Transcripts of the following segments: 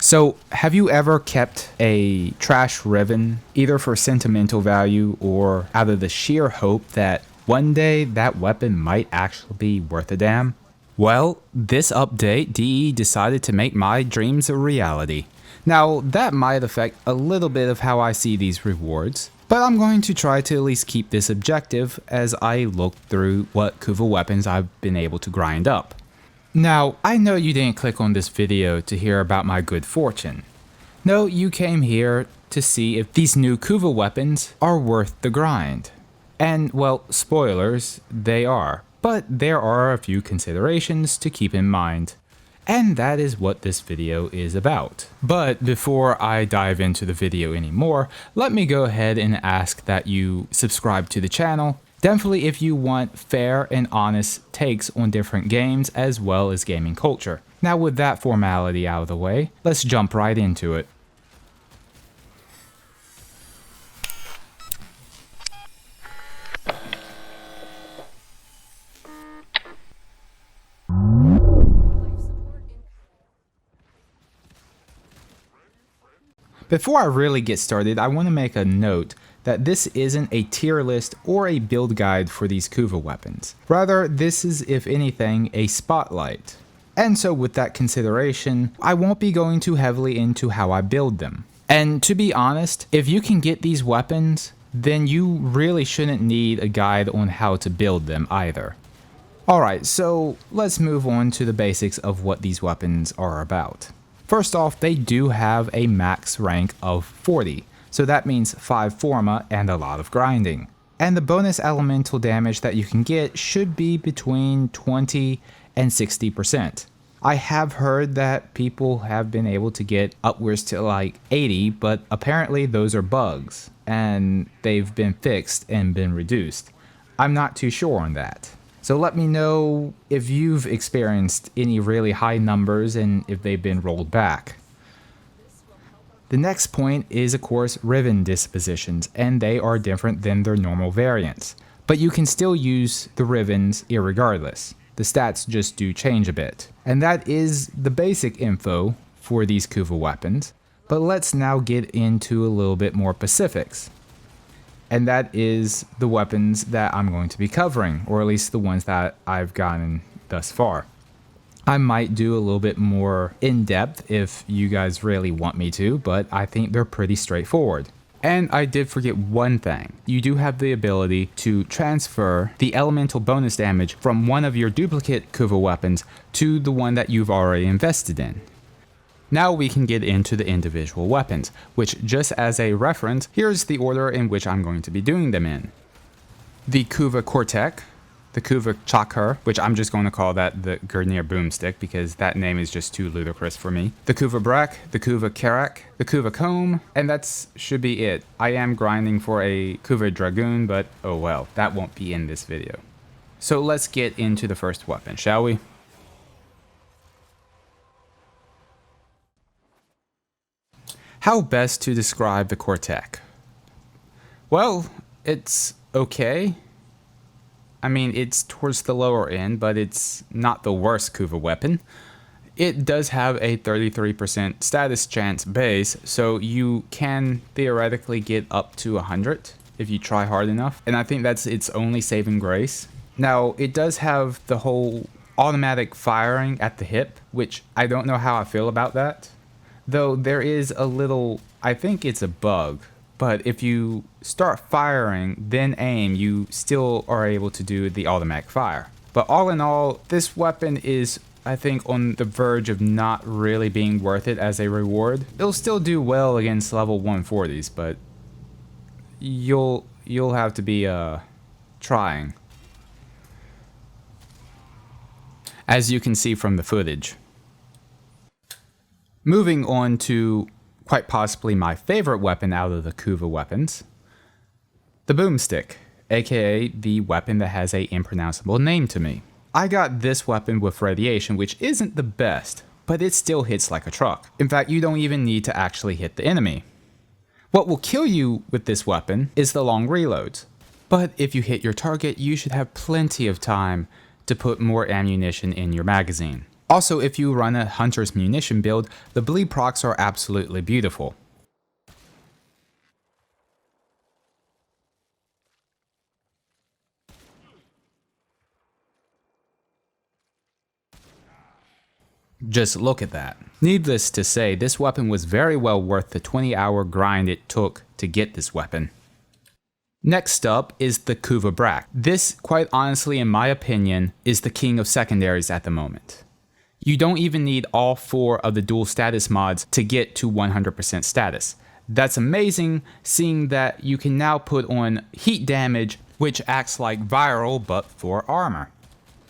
So, have you ever kept a trash ribbon, either for sentimental value or out of the sheer hope that one day that weapon might actually be worth a damn? Well, this update, DE decided to make my dreams a reality. Now, that might affect a little bit of how I see these rewards, but I'm going to try to at least keep this objective as I look through what Kuva weapons I've been able to grind up. Now, I know you didn't click on this video to hear about my good fortune. No, you came here to see if these new Kuva weapons are worth the grind. And, well, spoilers, they are. But there are a few considerations to keep in mind. And that is what this video is about. But before I dive into the video anymore, let me go ahead and ask that you subscribe to the channel. Definitely if you want fair and honest takes on different games as well as gaming culture. Now with that formality out of the way, let's jump right into it. Before I really get started, I want to make a note that this isn't a tier list or a build guide for these Kuva weapons. Rather, this is, if anything, a spotlight. And so with that consideration, I won't be going too heavily into how I build them. And to be honest, if you can get these weapons, then you really shouldn't need a guide on how to build them either. Alright, so let's move on to the basics of what these weapons are about. First off, they do have a max rank of 40, so that means 5 forma and a lot of grinding. And the bonus elemental damage that you can get should be between 20 and 60%. I have heard that people have been able to get upwards to like 80, but apparently those are bugs, and they've been fixed and been reduced. I'm not too sure on that. So let me know if you've experienced any really high numbers and if they've been rolled back. The next point is of course ribbon dispositions, and they are different than their normal variants. But you can still use the ribbons irregardless. The stats just do change a bit. And that is the basic info for these Kuva weapons. But let's now get into a little bit more specifics. And that is the weapons that I'm going to be covering, or at least the ones that I've gotten thus far. I might do a little bit more in-depth if you guys really want me to, but I think they're pretty straightforward. And I did forget one thing. You do have the ability to transfer the elemental bonus damage from one of your duplicate Kuva weapons to the one that you've already invested in. Now we can get into the individual weapons, which just as a reference, here's the order in which I'm going to be doing them in. The Kuva Crack, the Kuva Crack, which I'm just going to call that the Gurneer Boomstick because that name is just too ludicrous for me. The Kuvabrac, the Kuva Crack, the Kuva Comb, and that should be it. I am grinding for a Kuva Dragoon, but oh well, that won't be in this video. So let's get into the first weapon, shall we? How best to describe the Crack? Well, it's okay. I mean, it's towards the lower end, but it's not the worst Kuva weapon. It does have a 33% status chance base, so you can theoretically get up to 100 if you try hard enough, and I think that's its only saving grace. Now, it does have the whole automatic firing at the hip, which I don't know how I feel about that. Though there is a little, I think it's a bug, but if you start firing, then aim, you still are able to do the automatic fire. But all in all, this weapon is, I think, on the verge of not really being worth it as a reward. It'll still do well against level 140s, but you'll have to be trying. As you can see from the footage. Moving on to quite possibly my favorite weapon out of the Kuva weapons, the Boomstick, aka the weapon that has an impronounceable name to me. I got this weapon with radiation, which isn't the best, but it still hits like a truck. In fact, you don't even need to actually hit the enemy. What will kill you with this weapon is the long reloads, but if you hit your target, you should have plenty of time to put more ammunition in your magazine. Also, if you run a Hunter's Munition build, the bleed procs are absolutely beautiful. Just look at that. Needless to say, this weapon was very well worth the 20-hour grind it took to get this weapon. Next up is the Kuvabrac. This, quite honestly, in my opinion, is the king of secondaries at the moment. You don't even need all 4 of the dual status mods to get to 100% status. That's amazing, seeing that you can now put on heat damage, which acts like viral but for armor.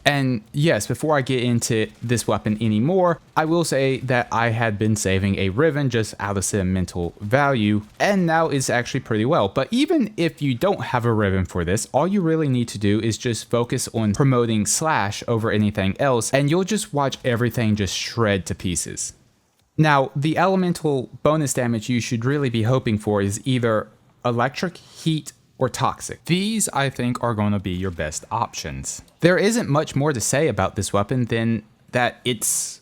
And yes, before I get into this weapon anymore, I will say that I had been saving a Riven just out of sentimental value, and now it's actually pretty well. But even if you don't have a Riven for this, all you really need to do is just focus on promoting Slash over anything else, and you'll just watch everything just shred to pieces. Now, the elemental bonus damage you should really be hoping for is either electric, heat, or toxic. These, I think, are going to be your best options. There isn't much more to say about this weapon than that it's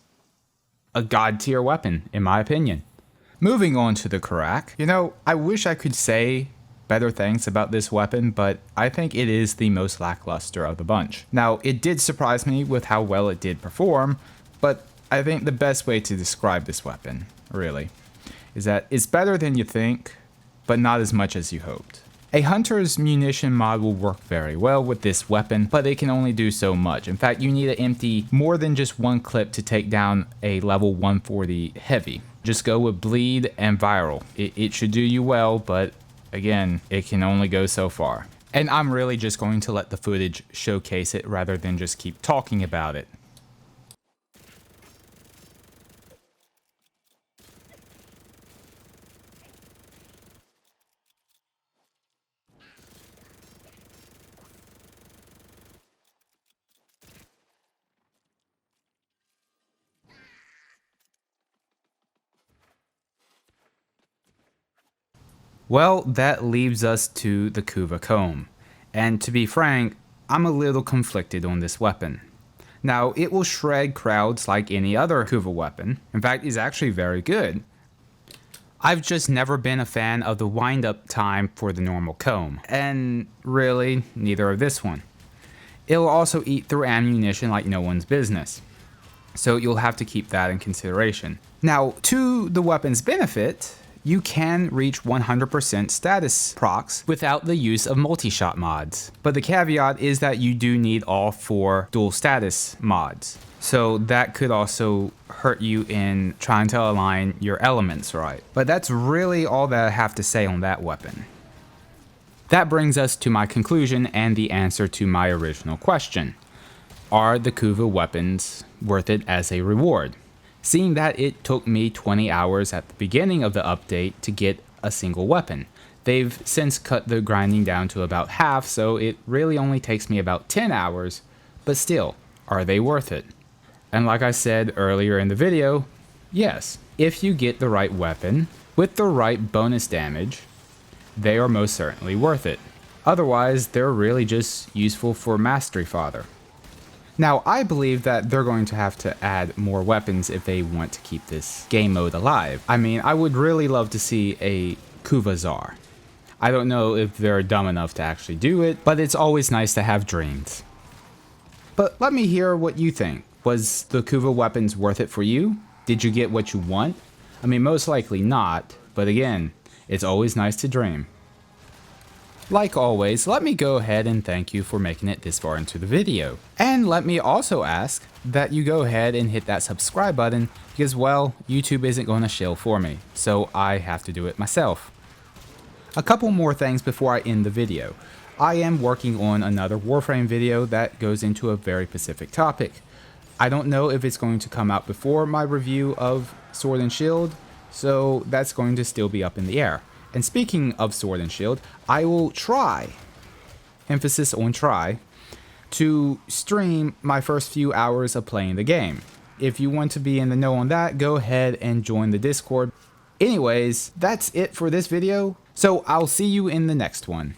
a god tier weapon, in my opinion. Moving on to the Crack. You know, I wish I could say better things about this weapon, but I think it is the most lackluster of the bunch. Now, it did surprise me with how well it did perform, but I think the best way to describe this weapon, really, is that it's better than you think, but not as much as you hoped. A Hunter's Munition mod will work very well with this weapon, but it can only do so much. In fact, you need to empty more than just one clip to take down a level 140 heavy. Just go with bleed and viral. It should do you well, but again, it can only go so far. And I'm really just going to let the footage showcase it rather than just keep talking about it. Well, that leaves us to the Kuva Comb, and to be frank, I'm a little conflicted on this weapon. Now, it will shred crowds like any other Kuva weapon. In fact, it's actually very good. I've just never been a fan of the wind-up time for the normal comb, and really, neither of this one. It'll also eat through ammunition like no one's business, so you'll have to keep that in consideration. Now, to the weapon's benefit, you can reach 100% status procs without the use of multi-shot mods. But the caveat is that you do need all 4 dual status mods. So that could also hurt you in trying to align your elements right. But that's really all that I have to say on that weapon. That brings us to my conclusion and the answer to my original question. Are the Kuva weapons worth it as a reward? Seeing that it took me 20 hours at the beginning of the update to get a single weapon. They've since cut the grinding down to about half, so it really only takes me about 10 hours, but still, are they worth it? And like I said earlier in the video, yes, if you get the right weapon, with the right bonus damage, they are most certainly worth it. Otherwise, they're really just useful for mastery fodder. Now, I believe that they're going to have to add more weapons if they want to keep this game mode alive. I mean, I would really love to see a Kuva Czar. I don't know if they're dumb enough to actually do it, but it's always nice to have dreams. But let me hear what you think. Was the Kuva weapons worth it for you? Did you get what you want? I mean, most likely not, but again, it's always nice to dream. Like always, let me go ahead and thank you for making it this far into the video. And let me also ask that you go ahead and hit that subscribe button because, well, YouTube isn't going to shill for me, so I have to do it myself. A couple more things before I end the video. I am working on another Warframe video that goes into a very specific topic. I don't know if it's going to come out before my review of Sword and Shield, so that's going to still be up in the air. And speaking of Sword and Shield, I will try, emphasis on try, to stream my first few hours of playing the game. If you want to be in the know on that, go ahead and join the Discord. Anyways, that's it for this video, so I'll see you in the next one.